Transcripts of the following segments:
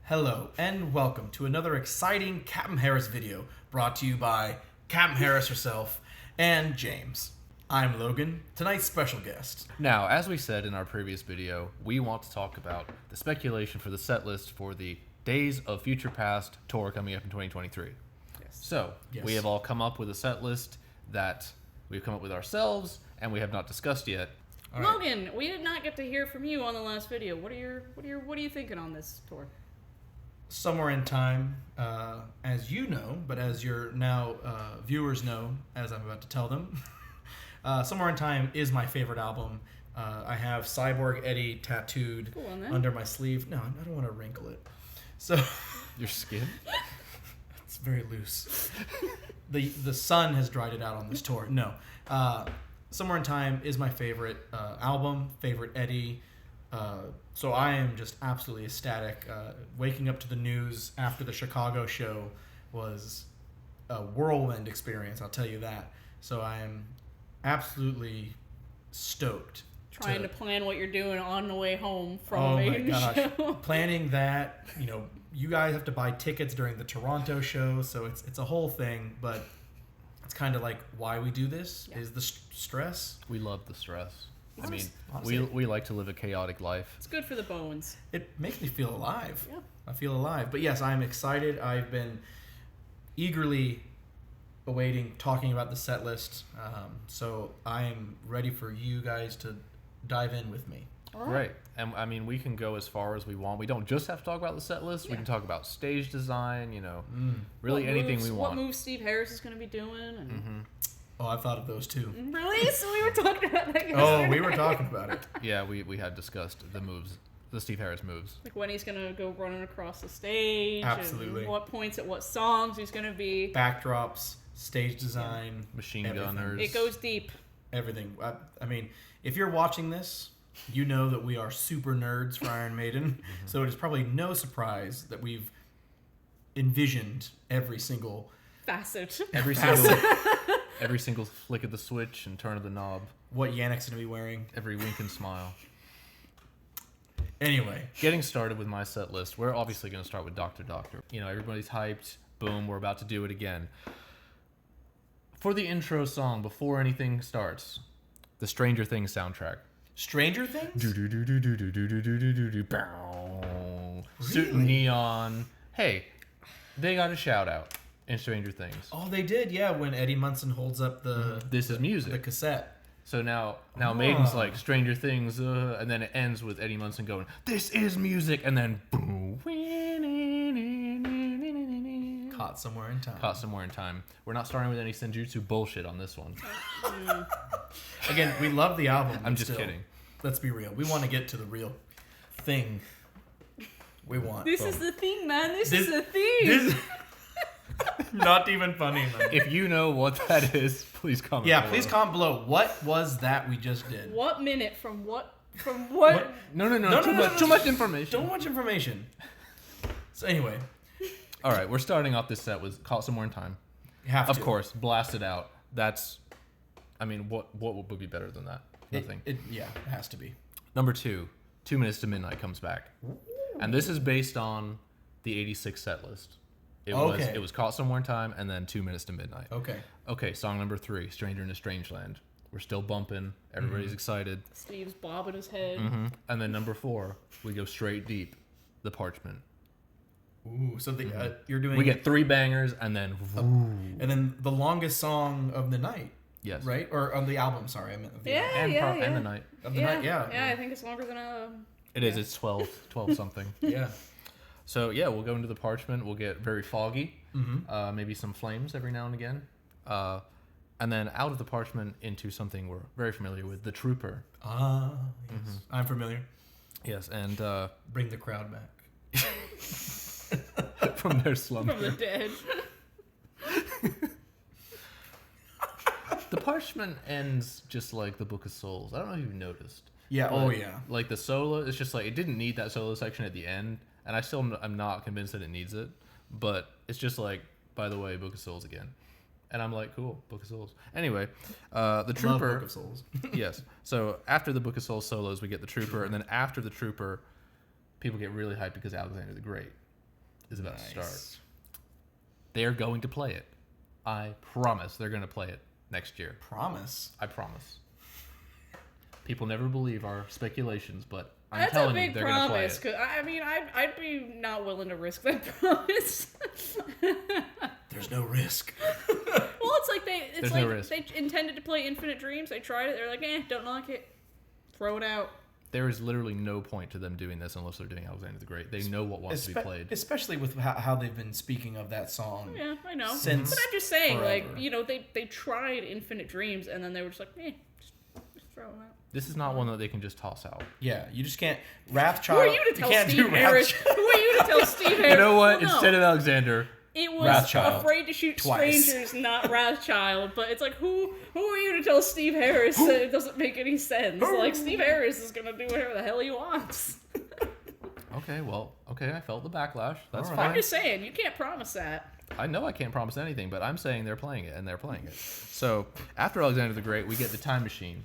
Hello, and welcome to another exciting Captain Harris video brought to you by Captain Harris herself and James. I'm Logan, tonight's special guest. Now, as we said in our previous video, we want to talk about the speculation for the set list for the Days of Future Past tour coming up in 2023. Yes. So, we have all come up with a set list that we've come up with ourselves and we have not discussed yet. All right. Logan, we did not get to hear from you on the last video. What are you thinking on this tour? Somewhere in time, as you know, but as your now viewers know, as I'm about to tell them, Somewhere in Time is my favorite album. I have Cyborg Eddie tattooed under my sleeve. No, I don't want to wrinkle it. So your skin? It's very loose. The sun has dried it out on this tour. No. Somewhere in Time is my favorite album, favorite Eddie. So I am just absolutely ecstatic. Waking up to the news after the Chicago show was a whirlwind experience, I'll tell you that. So I am absolutely stoked. Trying to plan what you're doing on the way home from a Maiden show. Planning that, you guys have to buy tickets during the Toronto show, so it's a whole thing, but it's kind of like why we do this is the stress. We love the stress. Honestly, we like to live a chaotic life. It's good for the bones. It makes me feel alive. Yeah. I feel alive. But yes, I'm excited. I've been eagerly awaiting talking about the set list. So I am ready for you guys to dive in with me. All right. Great. And we can go as far as we want. We don't just have to talk about the set list. Yeah. We can talk about stage design, really anything we want. What moves Steve Harris is going to be doing. And Oh, I've thought of those too. Really? So we were talking about that yesterday. Oh, we were talking about it. Yeah, we had discussed the moves, the Steve Harris moves. Like when he's going to go running across the stage. Absolutely. And what points at what songs he's going to be. Backdrops, stage design. Machine everything. gunners. It goes deep. Everything. I mean, if you're watching this, you know that we are super nerds for Iron Maiden. So it is probably no surprise that we've envisioned every single facet. Every single flick of the switch and turn of the knob. What Yannick's going to be wearing. Every wink and smile. Anyway. Getting started with my set list, we're obviously going to start with Dr. Doctor. Everybody's hyped. Boom, we're about to do it again. For the intro song, before anything starts, the Stranger Things soundtrack. Stranger Things? Suit neon. Hey, they got a shout out in Stranger Things. Oh, they did, yeah, when Eddie Munson holds up the... This is music. The cassette. So now Maiden's like, Stranger Things, and then it ends with Eddie Munson going, this is music, and then boom. Caught Somewhere in Time. Caught Somewhere in Time. We're not starting with any Senjutsu bullshit on this one. Again, we love the album. I'm just kidding. Let's be real. We want to get to the real thing we want. This is the thing, man. This is the thing. Not even funny, man. If you know what that is, please comment below. Please comment below. What was that we just did? What minute from what? No. Too much information. Too much information. So anyway. All right, we're starting off this set with Caught Somewhere in Time. Of course, blast it out. That's, what would be better than that? Nothing. It has to be. Number 2, 2 Minutes to Midnight comes back. Ooh. And this is based on the 86 set list. It was Caught Somewhere in Time and then 2 Minutes to Midnight. Okay, song number 3, Stranger in a Strange Land. We're still bumping. Everybody's excited. Steve's bobbing his head. And then number 4, we go straight deep, The Parchment. Ooh, so you're doing... We get 3 bangers and then... and then the longest song of the night. Yes. Right? Or on the album, sorry. I meant of the album. And the night. Of the night, yeah. Yeah, I think it's longer than a... It is. It's 12 something. Yeah. So, we'll go into The Parchment. We'll get very foggy. Maybe some flames every now and again. And then out of The Parchment into something we're very familiar with, The Trooper. Ah, yes. I'm familiar. Yes, and... Bring the crowd back. From their slumber. From the dead. The Parchment ends just like the Book of Souls. I don't know if you've noticed. Yeah, yeah. Like the solo, it's just like, it didn't need that solo section at the end, and I'm not convinced that it needs it, but it's just like, by the way, Book of Souls again. And I'm like, cool, Book of Souls. Anyway, the Trooper... Love Book of Souls. Yes. So after the Book of Souls solos, we get the Trooper, and then after the Trooper, people get really hyped because Alexander the Great. is about to start. They are going to play it. I promise they're going to play it next year. Promise? I promise. People never believe our speculations, but I'm telling you, they're going to play it. That's a big promise. I mean, I'd be not willing to risk that promise. There's no risk. Well, it's like no risk. They intended to play Infinite Dreams. They tried it. They're like, don't like it. Throw it out. There is literally no point to them doing this unless they're doing Alexander the Great. They know what wants to be played. Especially with how they've been speaking of that song. Yeah, I know. But I'm just saying, forever. like, they tried Infinite Dreams, and then they were just like, just throw it out. This is not one that they can just toss out. Yeah, you just can't. Wrathchild. Who are you to tell Steve Harris? Who are you to tell Steve Harris? You know what? Well, no. Instead of Alexander, it was Wrathchild. Afraid to Shoot Twice. Strangers, not Wrathchild. But it's like, who are you to tell Steve Harris that it doesn't make any sense? Like, Steve Harris is gonna do whatever the hell he wants. Okay, I felt the backlash. That's All right. fine. I'm just saying, you can't promise that. I know I can't promise anything, but I'm saying they're playing it, and they're playing it. So, after Alexander the Great, we get the Time Machine.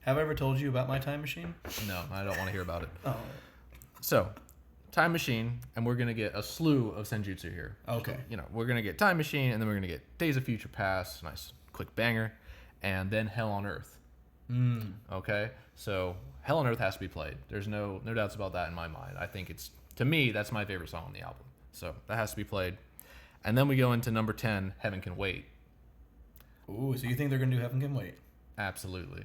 Have I ever told you about my time machine? No, I don't want to hear about it. Oh. So, Time Machine, and we're going to get a slew of Senjutsu here. Okay. So, we're going to get Time Machine, and then we're going to get Days of Future Past, nice quick banger, and then Hell on Earth. Okay? So, Hell on Earth has to be played. There's no doubts about that in my mind. I think to me, that's my favorite song on the album. So, that has to be played. And then we go into number 10, Heaven Can Wait. Ooh, so you think they're going to do Heaven Can Wait? Absolutely.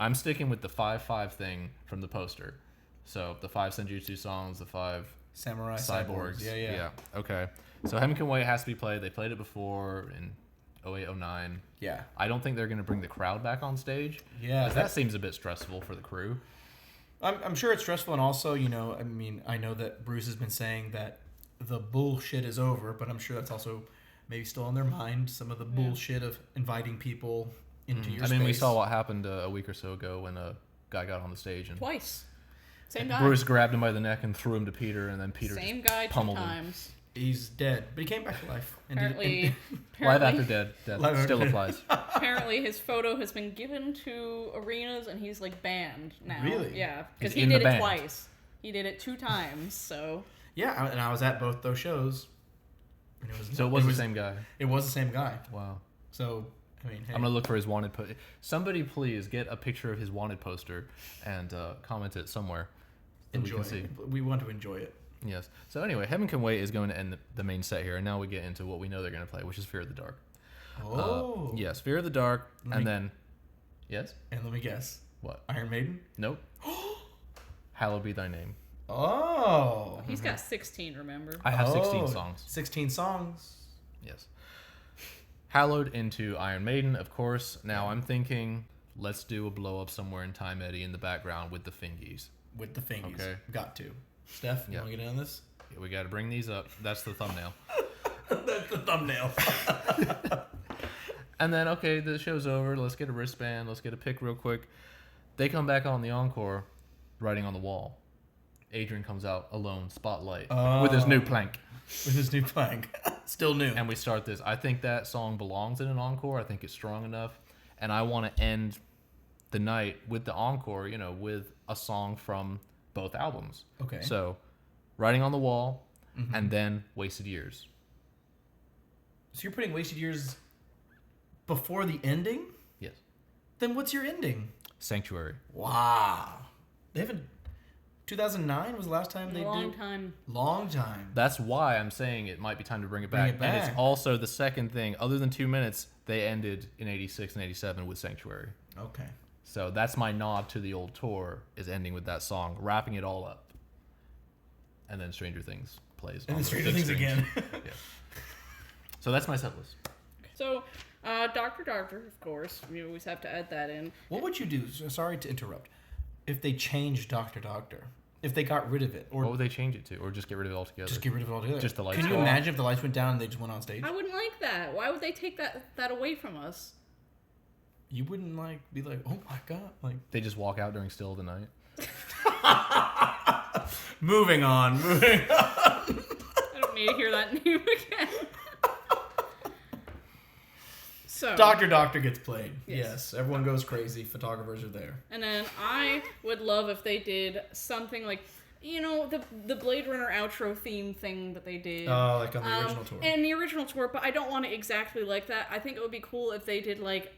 I'm sticking with the 5-5 thing from the poster. So the 5 Senjutsu songs, the 5 Samurai cyborgs. Yeah. Okay. So Heaven Can Wait has to be played. They played it before in 08, 09. Yeah. I don't think they're going to bring the crowd back on stage. Yeah. That seems a bit stressful for the crew. I'm sure it's stressful, and also, I know that Bruce has been saying that the bullshit is over, but I'm sure that's also maybe still on their mind, some of the bullshit of inviting people into your space. We saw what happened a week or so ago when a guy got on the stage and Twice. Same guy. Bruce grabbed him by the neck and threw him to Peter, and then Peter Same just guy 2 pummeled him. times. He's dead, but he came back to life. Apparently, Live after dead. Still applies. Apparently, his photo has been given to arenas, and he's like banned now. Really? Yeah, because He's he in did the it band. twice. He did it 2 times. So Yeah, and I was at both those shows. And So it was the same guy. It was the same guy. Wow. So, hey. I'm gonna look for his wanted poster. Somebody please get a picture of his wanted poster and comment it somewhere. So enjoy we can see. We want to enjoy it. Yes. So anyway, Heaven Can Wait is going to end the main set here, and now we get into what we know they're going to play, which is Fear of the Dark. Oh. Yes, Fear of the Dark, then... Yes? And let me guess. What? Iron Maiden? Nope. Hallowed Be Thy Name. Oh. he's got 16. Remember? I have 16 songs. 16 songs. Yes. Hallowed into Iron Maiden, of course. Now I'm thinking, let's do a blow up somewhere in Time Eddie in the background with the fingies. With the fingies. Okay. Got to. Steph, you want to get in on this? We got to bring these up. That's the thumbnail. That's the thumbnail. And then, okay, the show's over. Let's get a wristband. Let's get a pic real quick. They come back on the encore, writing on the wall. Adrian comes out alone, spotlight, with his new plank. With his new plank. Still new. And we start this. I think that song belongs in an encore. I think it's strong enough. And I want to end the night with the encore, with a song from both albums. Okay. So, Writing on the Wall, and then Wasted Years. So you're putting Wasted Years before the ending? Yes. Then what's your ending? Sanctuary. Wow. They haven't... 2009 was the last time they Long did... time. Long time. That's why I'm saying it might be time to bring it back. And it's also the second thing. Other than 2 minutes, they ended in 86 and 87 with Sanctuary. Okay. So that's my nod to the old tour, is ending with that song, wrapping it all up. And then Stranger Things plays. And then Stranger Things again. Yeah. So that's my set list. So, Dr. Doctor, of course. We always have to add that in. What would you do? Sorry to interrupt. If they changed Dr. Doctor, if they got rid of it, or What would they change it to? Or just get rid of it altogether? just get rid of it altogether. Just the lights Can you go off? imagine if the lights went down and they just went on stage? I wouldn't like that. Why would they take that away from us? You wouldn't be like, oh my god, like. They just walk out during Still of the Night. Moving on. I don't need to hear that name again. So, Dr. Doctor gets played. Yes. Yes. Everyone goes crazy. Photographers are there. and then I would love if they did something like the Blade Runner outro theme thing that they did. Oh, like on the original tour. And the original tour, but I don't want it exactly like that. I think it would be cool if they did like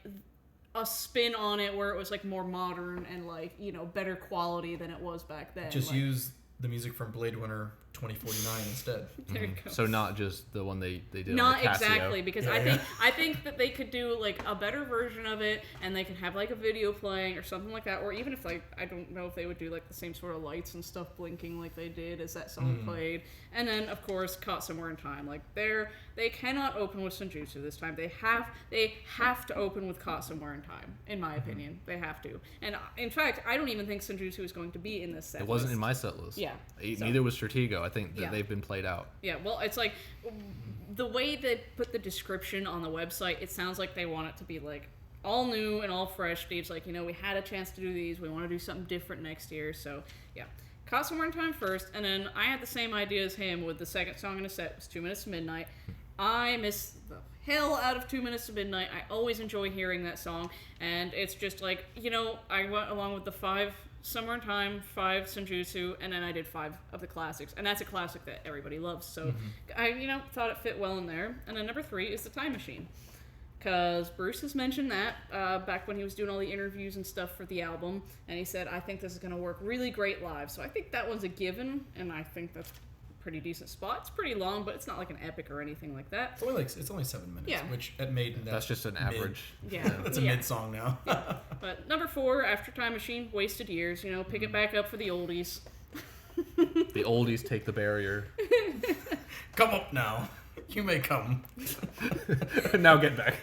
a spin on it where it was like more modern and like, better quality than it was back then. Just use the music from Blade Runner 2049 instead. There you go. So not just the one they did. Not on the Casio. exactly, because I think that they could do like a better version of it, and they could have like a video playing or something like that, or even if like I don't know if they would do like the same sort of lights and stuff blinking like they did as that song played, and then of course Caught Somewhere in Time. Like they cannot open with Senjutsu this time. They have to open with Caught Somewhere in Time, in my opinion. They have to. And in fact, I don't even think Senjutsu is going to be in this set. It wasn't in my set list. Yeah. Neither was Stratego. I think that they've been played out. Yeah, well, it's like the way they put the description on the website, it sounds like they want it to be like all new and all fresh. Steve's like, we had a chance to do these. We want to do something different next year. So, yeah. Caught Somewhere in Time first, and then I had the same idea as him with the second song in the set. It was 2 Minutes to Midnight. I miss the hell out of 2 Minutes to Midnight. I always enjoy hearing that song, and it's just like, I went along with the 5 Somewhere in Time, 5 Senjutsu, and then I did 5 of the classics, and that's a classic that everybody loves, so I, thought it fit well in there. And then number 3 is The Time Machine, because Bruce has mentioned that back when he was doing all the interviews and stuff for the album, and he said, I think this is going to work really great live, so I think that one's a given, and I think that's a pretty decent spot. It's pretty long, but it's not like an epic or anything like that. It's only 7 minutes, which at Maiden, that's just an average. Yeah. It's a mid song now. But number 4, After Time Machine, Wasted Years, pick it back up for the oldies. The oldies take the barrier. Come up now. You may come. Now get back.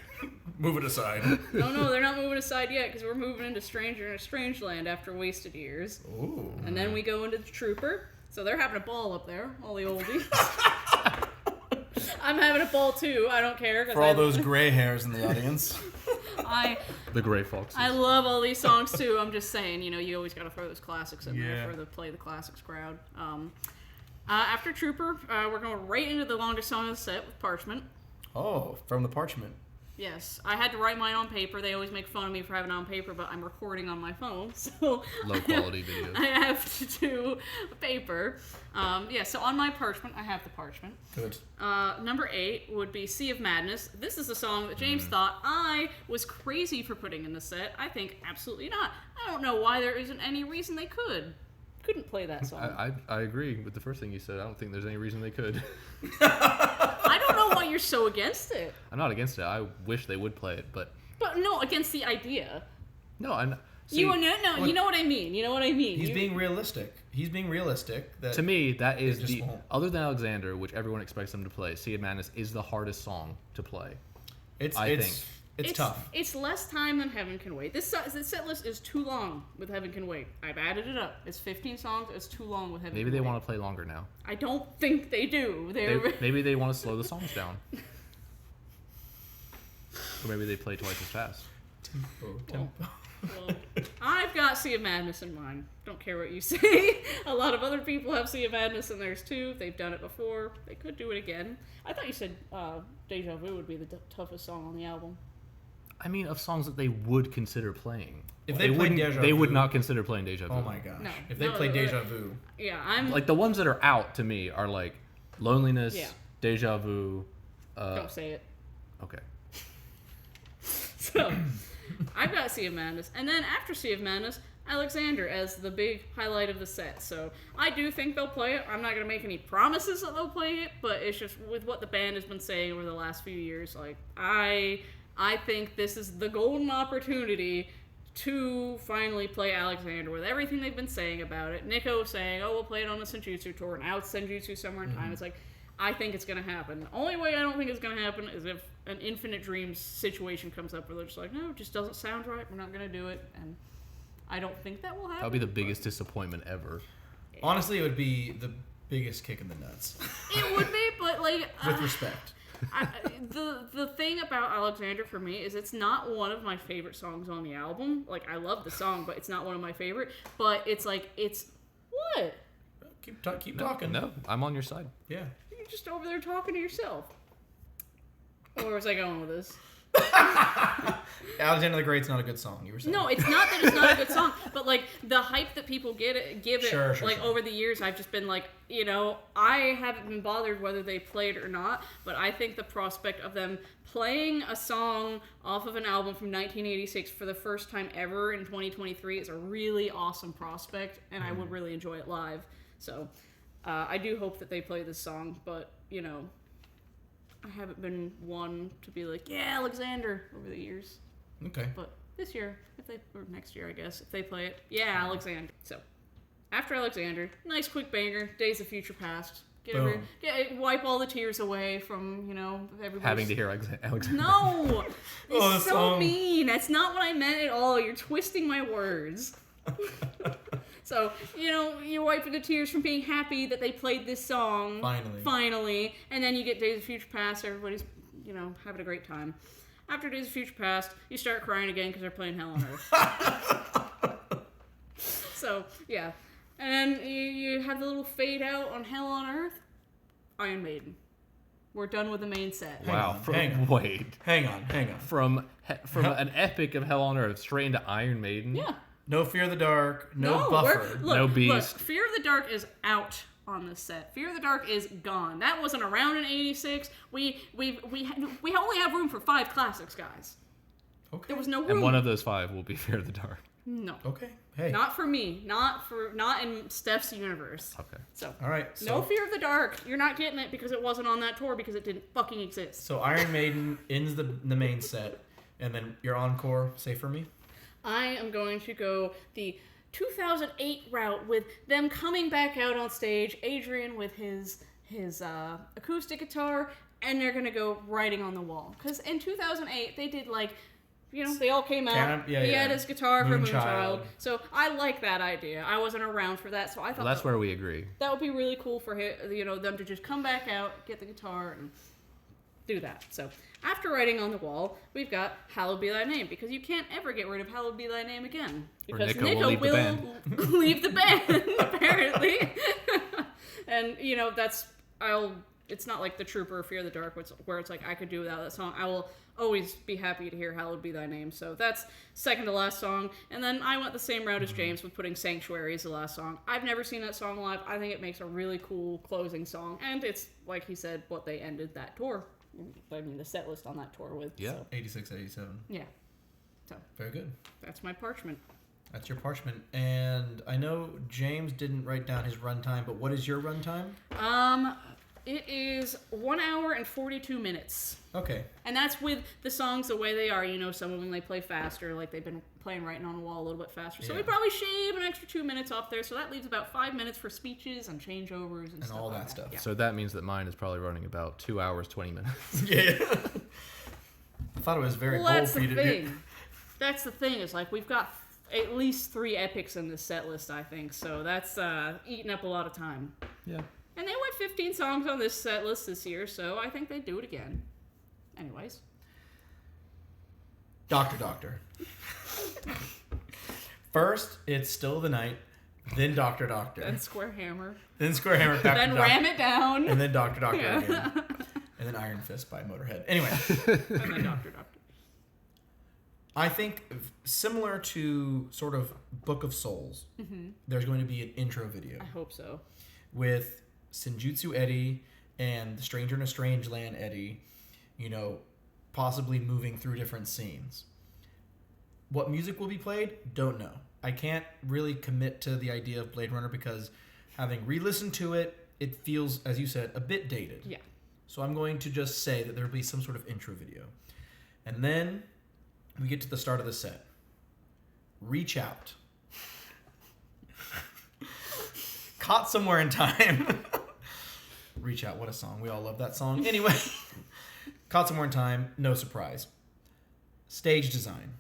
Move it aside. No, they're not moving aside yet, because we're moving into Stranger in a Strange Land after Wasted Years. Ooh. And then we go into The Trooper. So they're having a ball up there, all the oldies. I'm having a ball too. I don't care. For all those gray hairs in the audience. The gray foxes. I love all these songs too. I'm just saying, you always got to throw those classics in there for the play the classics crowd. After Trooper, we're going right into the longest song of the set with Parchment. Oh, from the Parchment. Yes, I had to write mine on paper. They always make fun of me for having it on paper, but I'm recording on my phone, so low quality videos. I have to do paper. So on my Parchment, I have the Parchment. Good. Number 8 would be Sea of Madness. This is a song that James thought I was crazy for putting in the set. I think absolutely not. I don't know why there isn't any reason they couldn't play that song. I agree with the first thing you said. I don't think there's any reason they could. I don't know why you're so against it. I'm not against it. I wish they would play it, but no, against the idea. No, I'm. You know what I mean. You know what I mean. He's being realistic. That to me, that is the other than Alexander, which everyone expects them to play. Sea of Madness is the hardest song to play. It's tough. It's less time than Heaven Can Wait. This set list is too long with Heaven Can Wait. I've added it up. It's 15 songs. It's too long with Heaven Can Wait. Maybe they want to play longer now. I don't think they do. Maybe they want to slow the songs down. Or maybe they play twice as fast. Tempo. Well, I've got Sea of Madness in mind. Don't care what you say. A lot of other people have Sea of Madness in theirs too. They've done it before. They could do it again. I thought you said Deja Vu would be the toughest song on the album. I mean, of songs that they would consider playing. If they played Deja Vu, they would not consider playing Deja Vu. Oh my gosh. No. If they played Deja Vu. Yeah, I'm... Like, the ones that are out, to me, are like Loneliness, Deja Vu... Don't say it. Okay. So, I've got Sea of Madness. And then after Sea of Madness, Alexander as the big highlight of the set. So, I do think they'll play it. I'm not going to make any promises that they'll play it, but it's just with what the band has been saying over the last few years, like, I think this is the golden opportunity to finally play Alexander with everything they've been saying about it. Nico saying, we'll play it on the Senjutsu tour. Now it's Senjutsu Somewhere in Time. It's like, I think it's going to happen. The only way I don't think it's going to happen is if an Infinite Dreams situation comes up where they're just like, no, it just doesn't sound right. We're not going to do it. And I don't think that will happen. That would be the biggest disappointment ever. Honestly, it would be the biggest kick in the nuts. It would be, but like... With respect. The thing about Alexander for me is it's not one of my favorite songs on the album. Like, I love the song, but it's not one of my favorite. But it's like, it's... What? Keep talking. No, I'm on your side. Yeah. You're just over there talking to yourself. Where was I going with this? Alexander the Great's not a good song, you were saying. No, it's not that it's not a good song, but like the hype that people give it Sure. over the years, I've just been like, I haven't been bothered whether they played or not, but I think the prospect of them playing a song off of an album from 1986 for the first time ever in 2023 is a really awesome prospect, and I would really enjoy it live. So I do hope that they play this song, but I haven't been one to be like, yeah, Alexander, over the years. Okay. But this year, or next year, I guess, if they play it, yeah, Alexander. So, after Alexander, nice quick banger, Days of Future Past. Wipe all the tears away from, everybody. Having to hear Alexander. No! It's so song. mean. That's not what I meant at all. You're twisting my words. So, you're wiping the tears from being happy that they played this song. Finally. And then you get Days of Future Past. Everybody's, having a great time. After Days of Future Past, you start crying again because they're playing Hell on Earth. So, yeah. And then you have the little fade out on Hell on Earth. Iron Maiden. We're done with the main set. Wow. Hang on. From an epic of Hell on Earth straight into Iron Maiden? Yeah. No Fear of the Dark, no Buffer. No Beast. Look, Fear of the Dark is out on this set. Fear of the Dark is gone. That wasn't around in '86. We only have room for 5 classics, guys. Okay. There was no room. And one of those 5 will be Fear of the Dark. No. Okay. Hey. Not for me. Not in Steph's universe. Okay. So. All right. No Fear of the Dark. You're not getting it because it wasn't on that tour because it didn't fucking exist. So Iron Maiden ends the main set, and then your encore. Say for me. I am going to go the 2008 route with them coming back out on stage, Adrian with his acoustic guitar, and they're going to go Writing on the Wall. Because in 2008, they did they all came out. He had his guitar for Moonchild. So I like that idea. I wasn't around for that, so I thought that's where we agree. That would be really cool for them to just come back out, get the guitar, and do that. So after Writing on the Wall, we've got Hallowed Be Thy Name, because you can't ever get rid of Hallowed Be Thy Name again. Because Nico will leave the band, apparently. And, it's not like The Trooper or Fear of the Dark, where it's like, I could do without that song. I will always be happy to hear Hallowed Be Thy Name. So that's second to last song. And then I went the same route as James with putting Sanctuary as the last song. I've never seen that song live. I think it makes a really cool closing song. And it's, like he said, what they ended that tour. The set list on that tour with. Yeah. So. 86, 87. Yeah. So. Very good. That's my Parchment. That's your Parchment. And I know James didn't write down his runtime, but what is your runtime? It is 1 hour and 42 minutes. Okay. And that's with the songs the way they are. Some of them they play faster, like they've been playing Writing on the Wall a little bit faster. So we probably shave an extra 2 minutes off there. So that leaves about 5 minutes for speeches and changeovers and stuff all like that stuff. Yeah. So that means that mine is probably running about 2 hours, 20 minutes. Yeah. I thought it was very bold for you to do. That's the thing. Is like we've got at least 3 epics in this set list, I think. So that's eating up a lot of time. Yeah. And they went 15 songs on this set list this year, so I think they'd do it again. Anyways. Doctor. First, it's Still the Night, then Doctor. Then Square Hammer. Then Square Hammer. Back then Ram It Down. And then Doctor again. And then Iron Fist by Motorhead. Anyway. And then Doctor. I think similar to sort of Book of Souls, there's going to be an intro video. I hope so. With Senjutsu Eddie and the Stranger in a Strange Land Eddie, possibly moving through different scenes. What music will be played? Don't know. I can't really commit to the idea of Blade Runner because having re-listened to it, it feels, as you said, a bit dated. Yeah. So I'm going to just say that there will be some sort of intro video. And then we get to the start of the set. Reach Out. Caught Somewhere in Time. Reach Out, what a song. We all love that song. Anyway, Caught Somewhere in Time, no surprise. Stage design.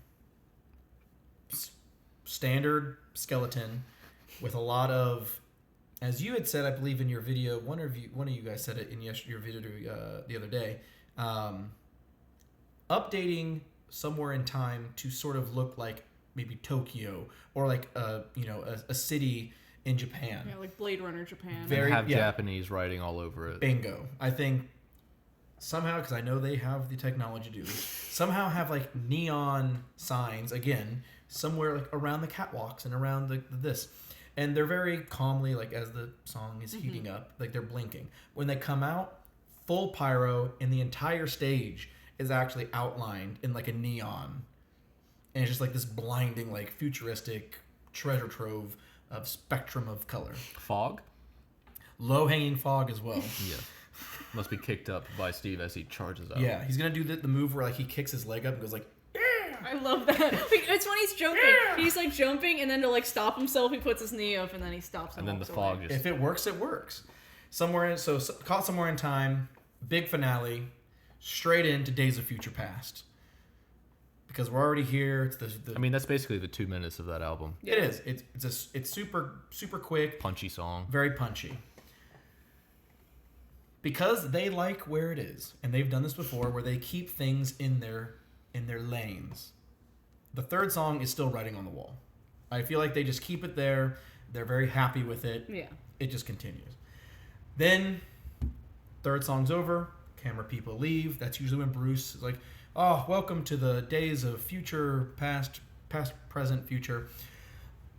Standard skeleton with a lot of, as you had said, I believe in your video, one of you guys said it in your video the other day, updating Somewhere in Time to sort of look like maybe Tokyo or like a city in Japan. Yeah, like Blade Runner Japan. Japanese writing all over it. Bingo. I think somehow, because I know they have the technology to do this, somehow have like neon signs again somewhere like around the catwalks and around this, and they're very calmly, like as the song is heating up, like they're blinking. When they come out, full pyro, and the entire stage is actually outlined in like a neon, and it's just like this blinding, like futuristic treasure trove of spectrum of color. Fog? Low hanging fog as well. Yeah. Must be kicked up by Steve as he charges out. Yeah, he's gonna do the move where like he kicks his leg up and goes like, I love that. It's when he's jumping. He's like jumping, and then to like stop himself, he puts his knee up, and then he stops. And then the fog just. If it works, it works. Caught Somewhere in Time, big finale, straight into Days of Future Past. Because we're already here. It's I mean, that's basically the 2 minutes of that album. Yeah. It is. It's super quick, punchy song, very punchy. Because they like where it is, and they've done this before, where they keep things in their lanes. The third song is still writing on the wall. I feel like they just keep it there. They're very happy with it. Yeah. It just continues. Then, third song's over. Camera people leave. That's usually when Bruce is like, "Oh, welcome to the days of future, past, present, future."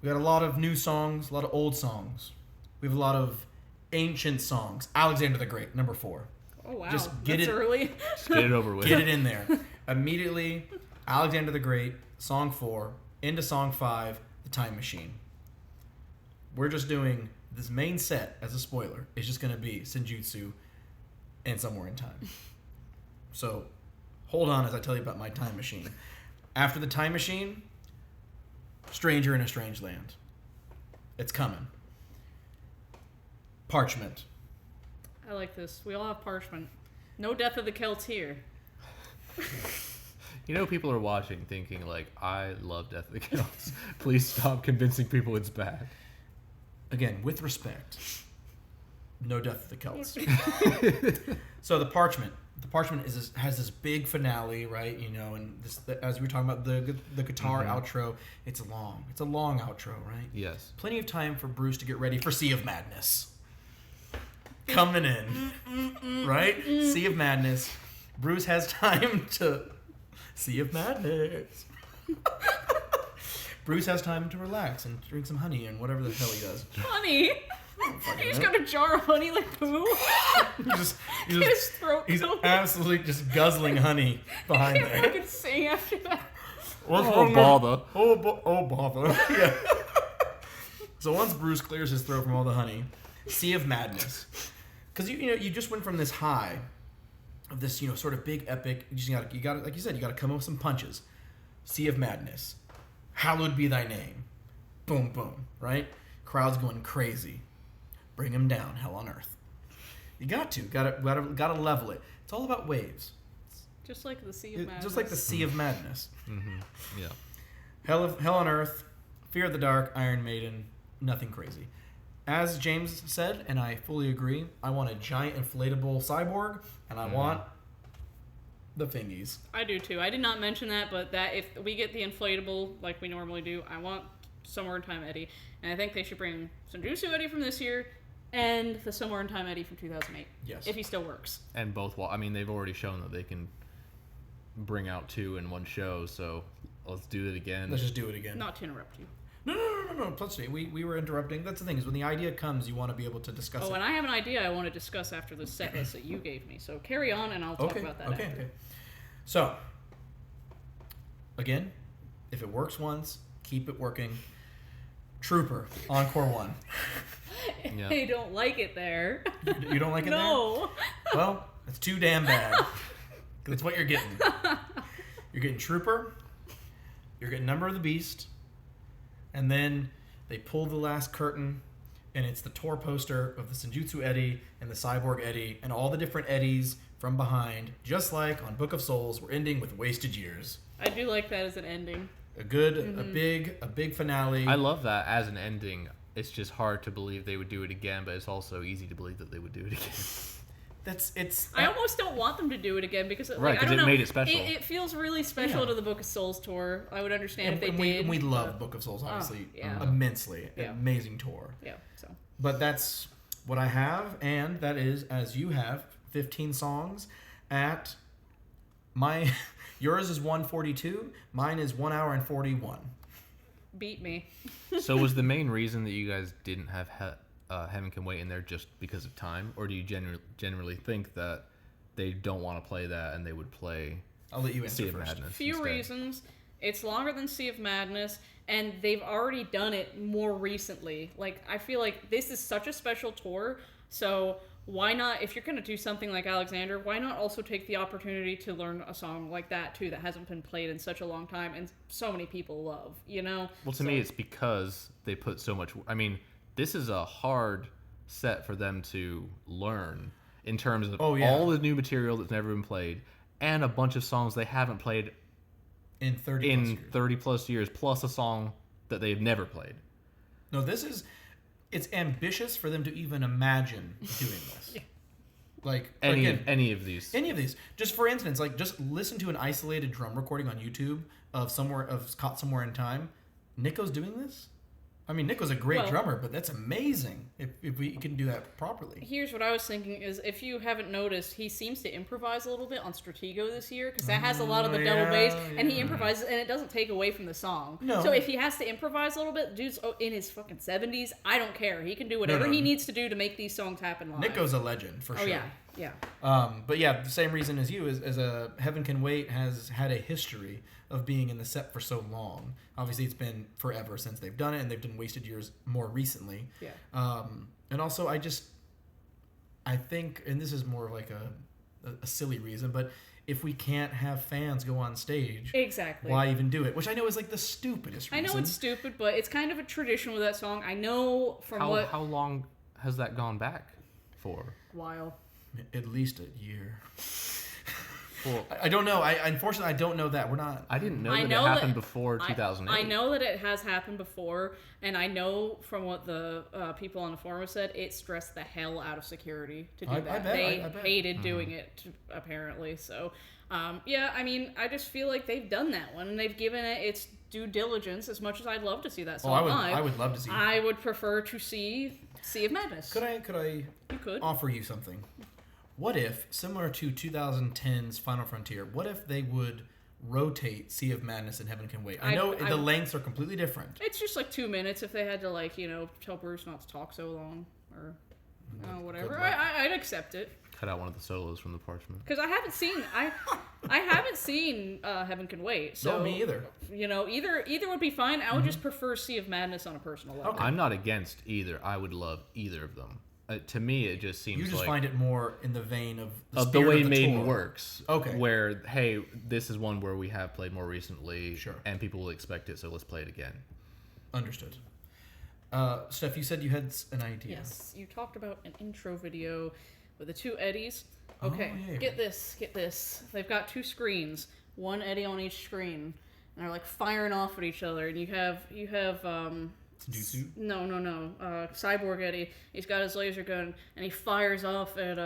We got a lot of new songs, a lot of old songs. We have a lot of ancient songs. Alexander the Great, number 4. Oh wow, just that's early. Just get it over with. Get it in there. Immediately, Alexander the Great, song 4, into song 5, The Time Machine. We're just doing this main set as a spoiler. It's just going to be Senjutsu and Somewhere in Time. So, hold on as I tell you about my Time Machine. After The Time Machine, Stranger in a Strange Land. It's coming. Parchment. I like this. We all have Parchment. No Death of the Celts here. You know, people are watching thinking, like, I love Death of the Celts. Please stop convincing people it's bad. Again, with respect, no Death of the Celts. So the Parchment. The Parchment has this big finale, right? You know, and this, as we were talking about the guitar outro, it's a long outro, right? Yes. Plenty of time for Bruce to get ready for Sea of Madness. Coming in, right? Sea of Madness. Bruce has time to... Sea of Madness. Bruce has time to relax and drink some honey and whatever the hell he does. Honey? He just got a jar of honey like poo. He's absolutely just guzzling honey behind I there. can't fucking sing after that. Oh, bother. Oh, bother. Yeah. So once Bruce clears his throat from all the honey, Sea of Madness. Because you just went from this high of this sort of big epic. You got like you said, you got to come up with some punches. Sea of Madness. Hallowed be thy name. Boom, boom. Right? Crowd's going crazy. Bring him down. Hell on earth. You got to level it. It's all about waves. Just like the Sea of Madness. Just like the Sea of Madness. Mm-hmm. Yeah. Hell on earth. Fear of the Dark. Iron Maiden. Nothing crazy. As James said, and I fully agree, I want a giant inflatable cyborg, and I want the thingies. I do too. I did not mention that, but that if we get the inflatable like we normally do, I want Somewhere in Time Eddie. And I think they should bring Senjutsu Eddie from this year and the Somewhere in Time Eddie from 2008. Yes. If he still works. And both, I mean, they've already shown that they can bring out 2 in one show, so let's do it again. Let's just do it again. Not to interrupt you. No. Plus, we were interrupting. That's the thing, is when the idea comes, you want to be able to discuss it. Oh, and I have an idea I want to discuss after the set list that you gave me. So carry on, and I'll talk about that after. Okay. So, again, if it works once, keep it working. Trooper, Encore 1. Yeah. I don't like it there. You don't like it No. there? Well, it's too damn bad. That's what you're getting. You're getting Trooper, you're getting Number of the Beast, and then they pull the last curtain, and it's the tour poster of the Senjutsu Eddie and the Cyborg Eddie and all the different Eddies from behind, just like on Book of Souls. We're ending with Wasted Years. I do like that as an ending. A big finale. I love that as an ending. It's just hard to believe they would do it again, but it's also easy to believe that they would do it again. I almost don't want them to do it again because right, I don't know. Made it special. It feels really special to the Book of Souls tour. I would understand if they did. We love Book of Souls, obviously, yeah. immensely. Yeah. Amazing tour. Yeah. So. But that's what I have, and that is, as you have, 15 songs. at yours is 1:42, mine is 1 hour and 41. Beat me. So was the main reason that you guys didn't have Heaven Can Wait in there just because of time, or do you generally think that they don't want to play that and they would play I'll let you answer Sea of first. Madness Few instead? reasons. It's longer than Sea of Madness, and they've already done it more recently. Like, I feel like this is such a special tour, so why not, if you're going to do something like Alexander, why not also take the opportunity to learn a song like that, too, that hasn't been played in such a long time and so many people love, you know? Well, to me, it's because they put so much... I mean, this is a hard set for them to learn in terms of all the new material that's never been played and a bunch of songs they haven't played in 30 plus years, plus a song that they've never played. No, it's ambitious for them to even imagine doing this. Yeah. Like any of these. Just for instance, like just listen to an isolated drum recording on YouTube of Caught Somewhere in Time. Nico's doing this. I mean, Nico's a great drummer, but that's amazing if we can do that properly. Here's what I was thinking is, if you haven't noticed, he seems to improvise a little bit on Stratego this year, because that has a lot of the double bass, and he improvises, and it doesn't take away from the song. No. So if he has to improvise a little bit, dude's in his fucking 70s, I don't care. He can do whatever he needs to do to make these songs happen live. Nico's a legend, for sure. Oh, yeah. But yeah, the same reason as you, as a Heaven Can Wait has had a history of being in the set for so long. Obviously, it's been forever since they've done it, and they've done Wasted Years more recently. Yeah. And also, I think, and this is more of like a silly reason, but if we can't have fans go on stage, exactly, why even do it? Which I know is like the stupidest reason. I know it's stupid, but it's kind of a tradition with that song. I know from How long has that gone back for? A while. At least a year. Well, I don't know. Unfortunately, I don't know that. We're not. I didn't know that it happened before 2008. I know that it has happened before, and I know from what the people on the forum said, it stressed the hell out of security to do that. I bet. Hated doing it, apparently. So, yeah, I mean, I just feel like they've done that one, and they've given it its due diligence. As much as I'd love to see that song live, I would love to see. I would prefer to see Sea of Madness. Could I? You could offer you something. What if, similar to 2010's Final Frontier, what if they would rotate Sea of Madness and Heaven Can Wait? I know the lengths are completely different. It's just like 2 minutes if they had to, like, tell Bruce not to talk so long or whatever. I'd accept it. Cut out one of the solos from the Parchment. Because I haven't seen Heaven Can Wait. So, no, me either. Either would be fine. I would just prefer Sea of Madness on a personal level. Okay. I'm not against either. I would love either of them. To me, it just seems like... You just find it more in the vein of the way Maiden tour. works. Okay. Where, hey, this is one where we have played more recently. Sure. And people will expect it, so let's play it again. Understood. Steph, you said you had an idea. Yes. You talked about an intro video with the two Eddies. Okay. Oh, yeah. Get this. They've got two screens. One Eddie on each screen. And they're, like, firing off at each other. And you have Jutsu? No. Cyborg Eddie. He's got his laser gun, and he fires off at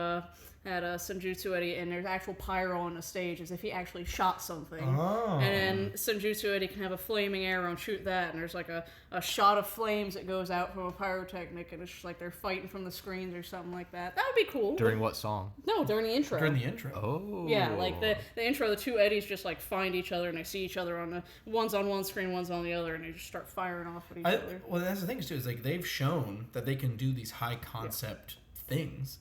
Senjutsu Eddie, and there's actual pyro on the stage, as if he actually shot something. Oh. And then Senjutsu Eddie can have a flaming arrow and shoot that, and there's like a shot of flames that goes out from a pyrotechnic, and it's just like they're fighting from the screens or something like that. That would be cool. During what song? No, during the intro. During the intro. Oh. Yeah, like the intro, the two Eddies just like find each other, and they see each other on one's on one screen, one's on the other, and they just start firing off at each other. Well, that's the thing too, is like they've shown that they can do these high concept things.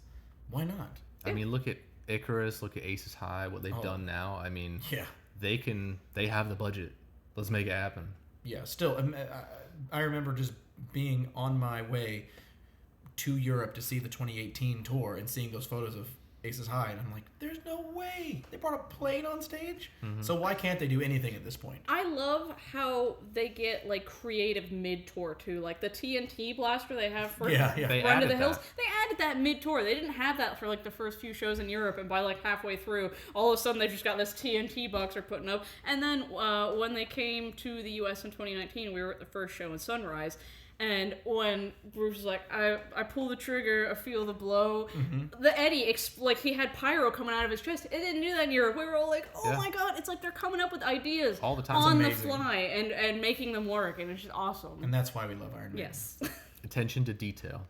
Why not? I mean, look at Icarus, look at Aces High, what they've done now. I mean, they have the budget. Let's make it happen. Yeah, still, I remember just being on my way to Europe to see the 2018 tour and seeing those photos of Aces High, and I'm like, there's no way they brought a plane on stage. So why can't they do anything at this point? I love how they get like creative mid-tour too, like the TNT blaster they have for Run to the Hills. They added that mid-tour. They didn't have that for like the first few shows in Europe, and by like halfway through, all of a sudden they just got this TNT box they're putting up. And then when they came to the US in 2019, we were at the first show in Sunrise. And when Bruce was like, I pull the trigger, I feel the blow. The Eddie, like he had pyro coming out of his chest. It didn't do that in Europe. We were all like, oh my god, it's like they're coming up with ideas all the time on the fly and making them work, and it's just awesome. And that's why we love Iron Maiden. Yes. Attention to detail.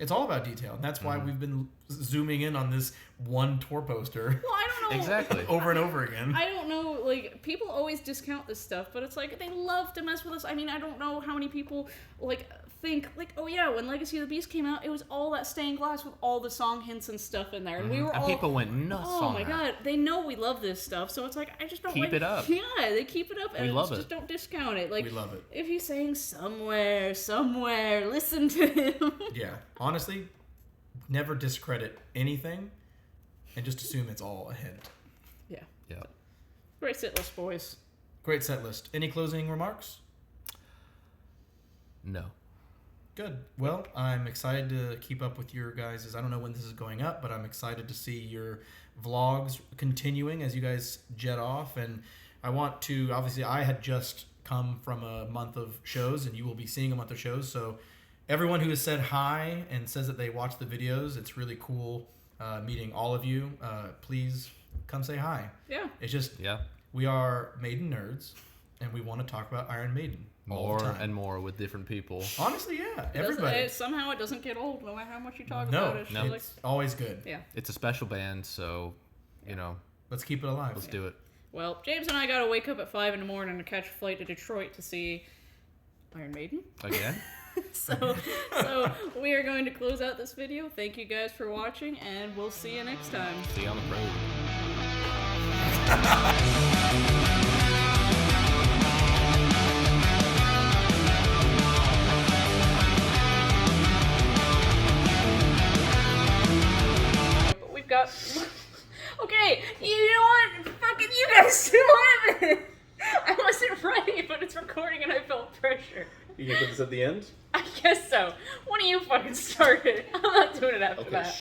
It's all about detail, and that's why we've been zooming in on this one tour poster. Well, I don't know. Exactly. Over and over again. I don't know, like, people always discount this stuff, but it's like, they love to mess with us. I mean, I don't know how many people, like, think, like, oh yeah, when Legacy of the Beast came out, it was all that stained glass with all the song hints and stuff in there, and we were all... people went nuts on that. Oh my god, they know we love this stuff, so it's like, I just don't Keep it up. Yeah, they keep it up, and we love just don't discount it. Like, we love it. If he's saying somewhere, listen to him. Yeah, honestly, never discredit anything, and just assume it's all a hint. Yeah. Yeah. Great set list, boys. Great set list. Any closing remarks? No. Good. Well, I'm excited to keep up with your guys'... I don't know when this is going up, but I'm excited to see your vlogs continuing as you guys jet off. And I want to... Obviously, I had just come from a month of shows, and you will be seeing a month of shows. So everyone who has said hi and says that they watch the videos, it's really cool meeting all of you. Please come say hi. Yeah. It's just... We are Maiden nerds, and we want to talk about Iron Maiden. More and more with different people. Honestly, yeah. Everybody. Somehow it doesn't get old no matter how much you talk about it. No, it's always good. Yeah. It's a special band, so, you know. Let's keep it alive. Let's do it. Well, James and I got to wake up at 5 in the morning to catch a flight to Detroit to see Iron Maiden. Again? So we are going to close out this video. Thank you guys for watching, and we'll see you next time. See you on the road. Got okay, you know what? Fucking you guys do it. I wasn't ready, but it's recording and I felt pressure. You gonna put this at the end? I guess so. One of you fucking started. I'm not doing it after that.